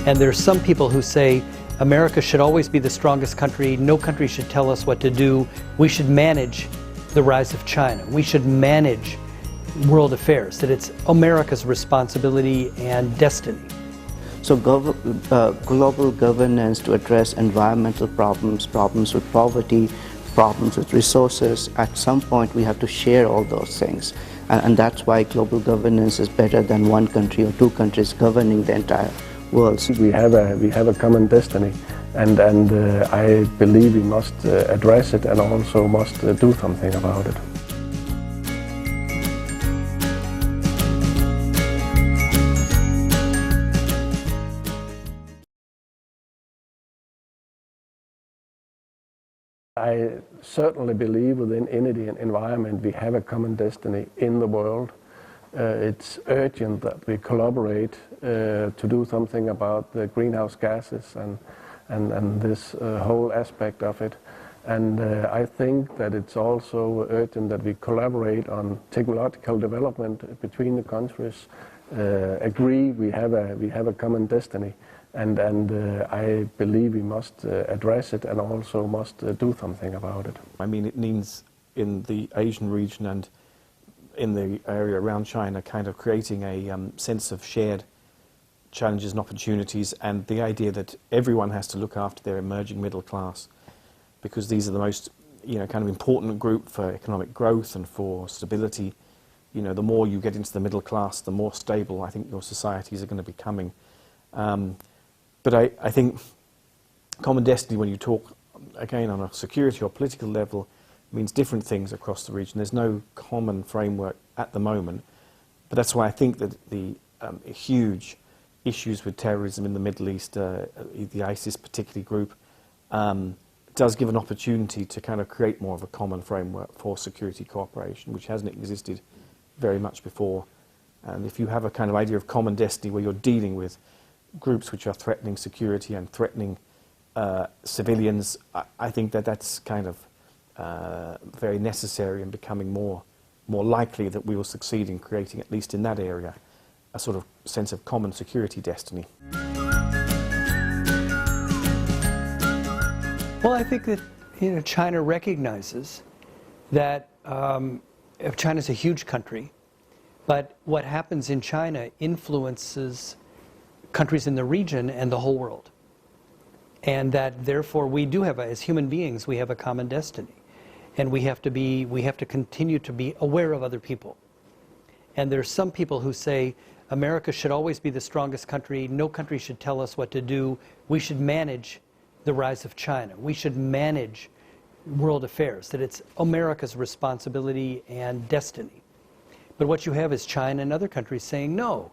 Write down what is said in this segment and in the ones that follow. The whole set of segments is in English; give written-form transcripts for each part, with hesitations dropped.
And there's some people who say America should always be the strongest country, no country should tell us what to do, we should manage the rise of China, we should manage world affairs, that it's America's responsibility and destiny. So global governance to address environmental problems, problems with poverty, problems with resources, at some point we have to share all those things. And that's why global governance is better than one country or two countries governing the entire world. We have a common destiny, and I believe we must address it and also must do something about it. I certainly believe within any environment we have a common destiny in the world. It's urgent that we collaborate to do something about the greenhouse gases and this whole aspect of it. And I think that it's also urgent that we collaborate on technological development between the countries, agree we have a common destiny. And I believe we must address it and also must do something about it. I mean, it means in the Asian region and in the area around China, kind of creating a sense of shared challenges and opportunities, and the idea that everyone has to look after their emerging middle class, because these are the most, kind of important group for economic growth and for stability. The more you get into the middle class, the more stable I think your societies are going to be becoming. But I think common destiny, when you talk, again, on a security or political level, means different things across the region. There's no common framework at the moment. But that's why I think that the huge issues with terrorism in the Middle East, the ISIS particularly group, does give an opportunity to kind of create more of a common framework for security cooperation, which hasn't existed very much before. And if you have a kind of idea of common destiny where you're dealing with groups which are threatening security and threatening civilians, I think that that's kind of very necessary and becoming more likely that we will succeed in creating, at least in that area, a sort of sense of common security destiny. Well, I think that China recognizes that China's a huge country, but what happens in China influences countries in the region and the whole world. And that therefore we do have, as human beings, we have a common destiny. And we have to continue to be aware of other people. And there's some people who say America should always be the strongest country, no country should tell us what to do, we should manage the rise of China, we should manage world affairs, that it's America's responsibility and destiny. But what you have is China and other countries saying no.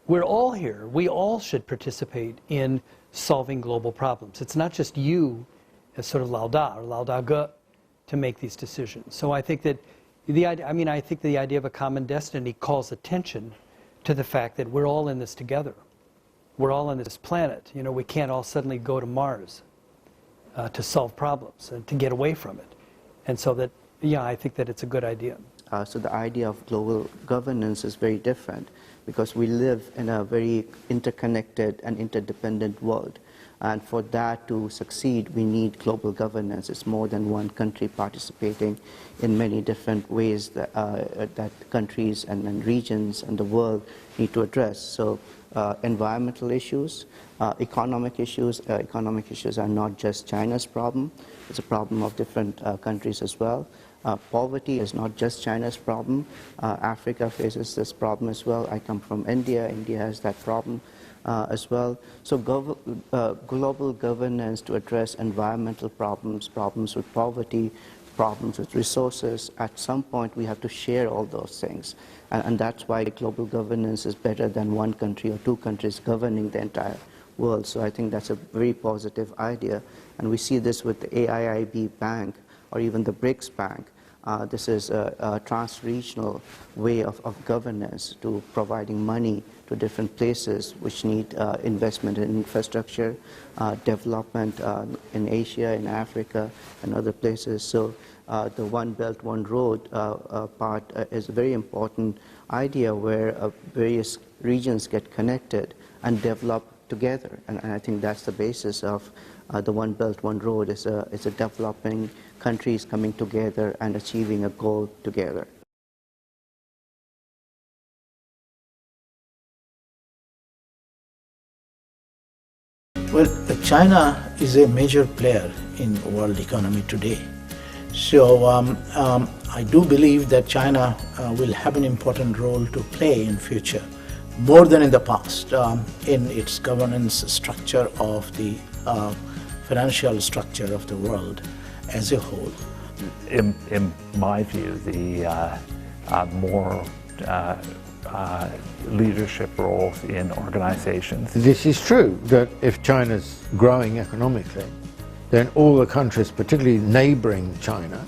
We're all here. We all should participate in solving global problems. It's not just you as sort of Lao Da or Lao Da Ge to make these decisions. So I think that I think the idea of a common destiny calls attention to the fact that we're all in this together. We're all on this planet. We can't all suddenly go to Mars to solve problems and to get away from it. And so that, I think that it's a good idea. So the idea of global governance is very different, because we live in a very interconnected and interdependent world. And for that to succeed, we need global governance. It's more than one country participating in many different ways that countries and regions and the world need to address. So environmental issues, economic issues. Economic issues are not just China's problem. It's a problem of different countries as well. Poverty is not just China's problem. Africa faces this problem as well. I come from India. India has that problem as well. So global governance to address environmental problems, problems with poverty, problems with resources, at some point we have to share all those things. And that's why global governance is better than one country or two countries governing the entire world. So I think that's a very positive idea. And we see this with the AIIB Bank, or even the BRICS Bank. This is a trans-regional way of governance to providing money to different places which need investment in infrastructure, development in Asia, in Africa, and other places. So the One Belt, One Road part is a very important idea where various regions get connected and develop together. And I think that's the basis of the One Belt, One Road. It's a developing countries coming together and achieving a goal together. Well, China is a major player in world economy today. So I do believe that China will have an important role to play in future, more than in the past, in its governance structure of the financial structure of the world as a whole. In my view, the more leadership roles in organizations. This is true, that if China's growing economically, then all the countries, particularly neighboring China,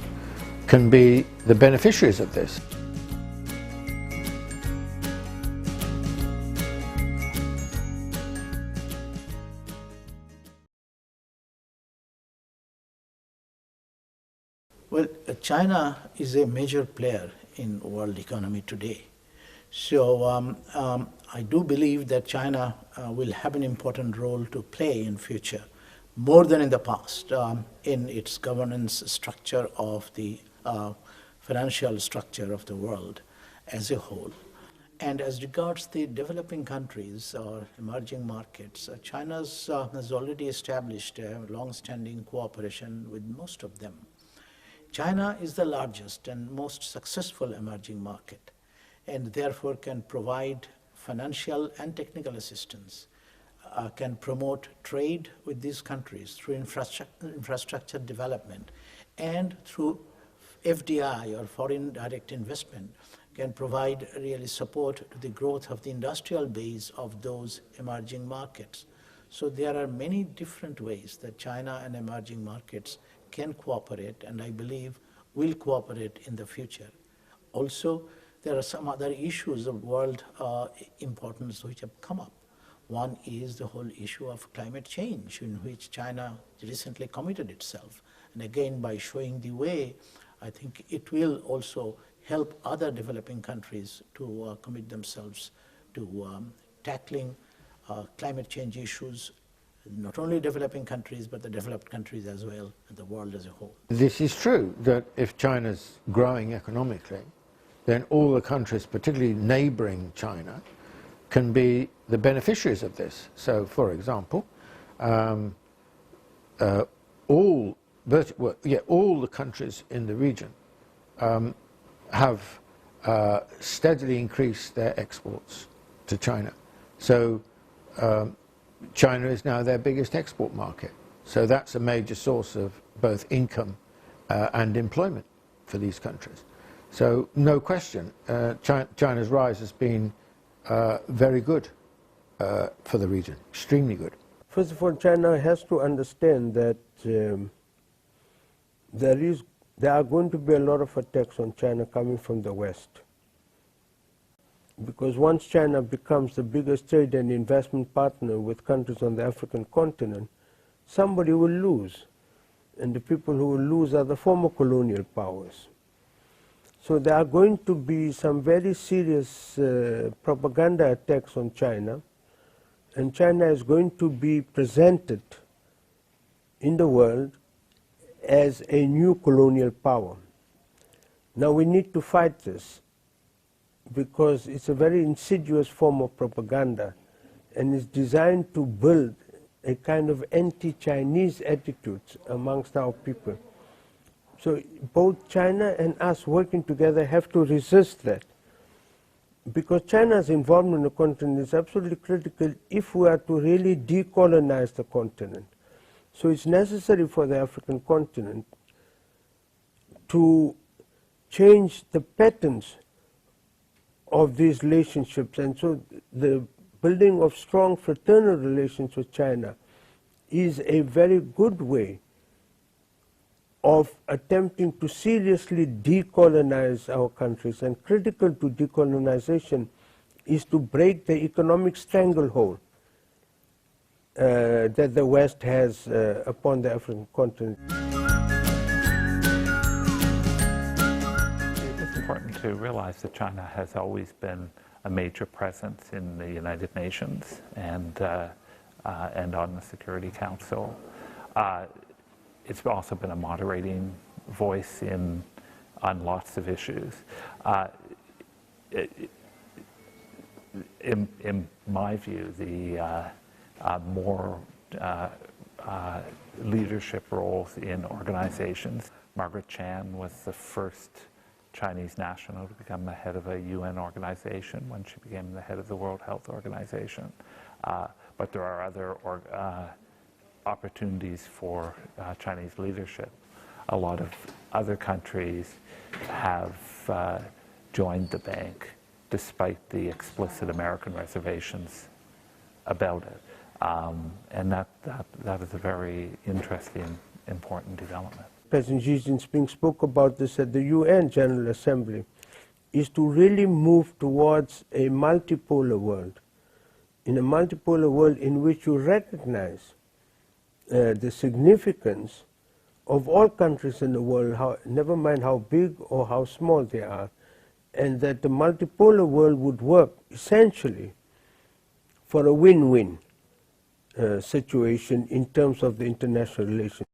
can be the beneficiaries of this. Well, China is a major player in world economy today. So I do believe that China will have an important role to play in future, more than in the past, in its governance structure of the financial structure of the world as a whole. And as regards the developing countries or emerging markets, China has already established a long-standing cooperation with most of them. China is the largest and most successful emerging market, and therefore can provide financial and technical assistance, can promote trade with these countries through infrastructure development, and through FDI or foreign direct investment, can provide really support to the growth of the industrial base of those emerging markets. So there are many different ways that China and emerging markets can cooperate, and I believe will cooperate in the future. Also, there are some other issues of world importance which have come up. One is the whole issue of climate change, in which China recently committed itself. And again, by showing the way, I think it will also help other developing countries to commit themselves to tackling climate change issues, not only developing countries, but the developed countries as well, and the world as a whole. This is true, that if China's growing economically, then all the countries, particularly neighboring China, can be the beneficiaries of this. So, for example, all the countries in the region have steadily increased their exports to China. So China is now their biggest export market. So that's a major source of both income and employment for these countries. So no question, China's rise has been very good for the region, extremely good. First of all, China has to understand that there are going to be a lot of attacks on China coming from the West. Because once China becomes the biggest trade and investment partner with countries on the African continent, somebody will lose. And the people who will lose are the former colonial powers. So there are going to be some very serious propaganda attacks on China, and China is going to be presented in the world as a new colonial power. Now we need to fight this, because it's a very insidious form of propaganda, and it's designed to build a kind of anti-Chinese attitudes amongst our people. So both China and us working together have to resist that, because China's involvement in the continent is absolutely critical if we are to really decolonize the continent. So it's necessary for the African continent to change the patterns of these relationships, and so the building of strong fraternal relations with China is a very good way of attempting to seriously decolonize our countries. And critical to decolonization is to break the economic stranglehold that the West has upon the African continent. It's important to realize that China has always been a major presence in the United Nations, and and on the Security Council. It's also been a moderating voice on lots of issues. In my view, the more leadership roles in organizations. Margaret Chan was the first Chinese national to become the head of a UN organization when she became the head of the World Health Organization. But there are other opportunities for Chinese leadership. A lot of other countries have joined the bank despite the explicit American reservations about it. And that is a very interesting, important development. President Xi Jinping spoke about this at the UN General Assembly, is to really move towards a multipolar world. In a multipolar world in which you recognize the significance of all countries in the world, never mind how big or how small they are, and that the multipolar world would work essentially for a win-win situation in terms of the international relations.